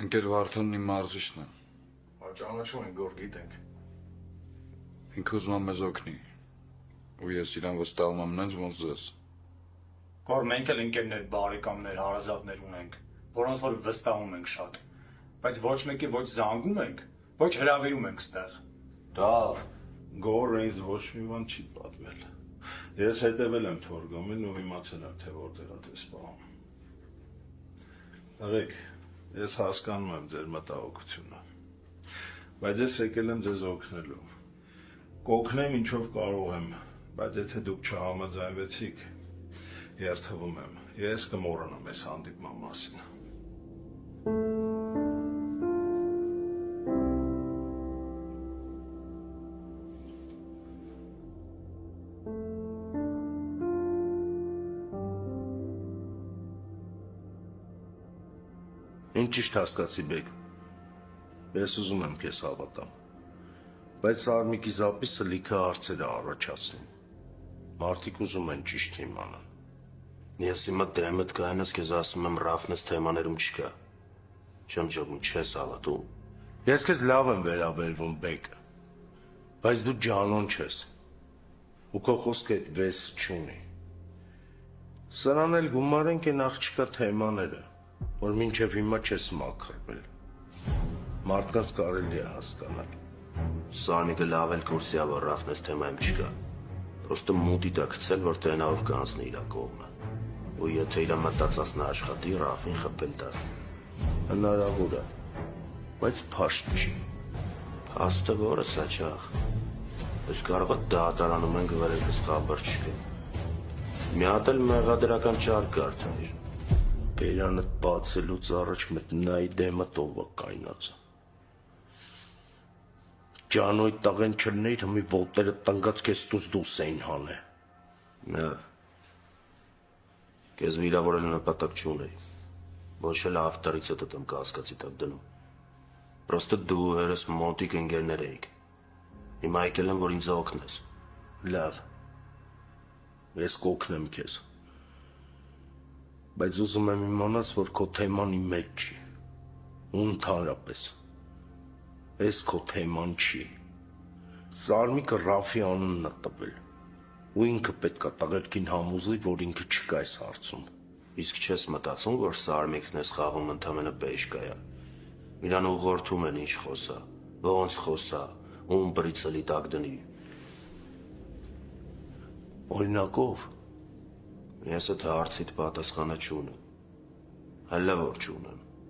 Ընկեր Վարդանն իմ մարզիչն է։ Ճանաչում ենք, որ գիտենք։ Ինքը ուզում է մեզ օգնի։ Ու ես իրան վստահում եմ նենց ոնց ձեզ։ Գոր մենք էլ ընկերներ, բարեկամներ, հարազատներ ունենք, որոնց որ վստահում ենք շատ, բայց ոչ մեկի ոչ զանգում ենք, ոչ հրավիրում ենք ստեղ։ Լավ, Գորը ինձ ոչ մի բան չի պատմել։ Ես հետևել եմ Թորգոմին ու իմացել եմ, թե որտեղ է սպահում։ Տղեկ, ես հասկանում եմ ձեր մտահոգությունը, բայց ես եկել եմ ձեզ օգնելու։ Կօգնեմ ինչով կարող եմ, բայց եթե դուք չհամաձայնվեցիք, երթվում եմ, ես կմոռանամ այս հանդիպման մասին։ Ինչ ճիշտ հասկացի բեկ, ես ուզում եմ քեզ հավատամ, բայց Սարմիկի զապիսը լիքը հարցեր է առաջացնում, մարդիկ ուզում են ճիշտ իմանան, ես իմը դեմդ կայնս քեզ ասում եմ Ռաֆնես թեմաներում չկա, չեմ ջողում չես հավատում, ես քեզ լավ եմ վերաբերվում բեկ, բայց դու ջանոն չես, ու քո խոսքը այդ վեսը չունի, սրան էլ գումարենք են աղջկա թեմաները, որ մինչև հիմա չես մաքրվել, մարդկանց կարելի է հասկանալ։ Սարմիկը լավ էլ կուրսի է, որ Ռաֆնես թեմայում չկա, պրոստը մուտի դա գցել, որ տենավ կանցնի իրա կողմը, ու եթե իրա մտածած նա աշխատի, Ռաֆին խպել տավ։ Հնարավոր է, բայց փաշտ չի։ Փաստը որը սաչաղ, ես կարող է դատարանում ենք վերևս խաբար չկա։ Մի հատ էլ մեղադրական չար կարդանիր։ Բերանդ բացելուց առաջ մտնայի դեմը տովա կայնացը։ Ջանոյ տաղեն չլնեիր հմի ոտները տնգած կեզ դուս էին հանե։ Նավ, կեզ վիրավորել նպատակ չունեի, ոչ էլ ավտարից հետդ եմ կասկացի տակ դնում, պրոստը դու հերս մոտիկ ընգերներ էիք, հիմա եկել եմ, որ ինձ օգնես, լավ, ես կօգնեմ կեզ, բայց ուզում եմ իմանաս, որ քո թեման իմ մեջ չի, ու ընդհանրապես, ես քո թեման չի, Սարմիկը Ռաֆի անունն է տվել, ու ինքը պետք է տղերքին համոզի, որ ինքը չկա այս հարցում, իսկ չես մտածում, որ Սարմիկն ես խաղում ընդամենը բեշկայա, իրան ուղղորդում են ինչ խոսա, ոնց խոսա, ում բրիցելի տակ դնի, օրինակով, ես այդ հարցիդ պատասխանը չունեմ, հələ որ չունեմ,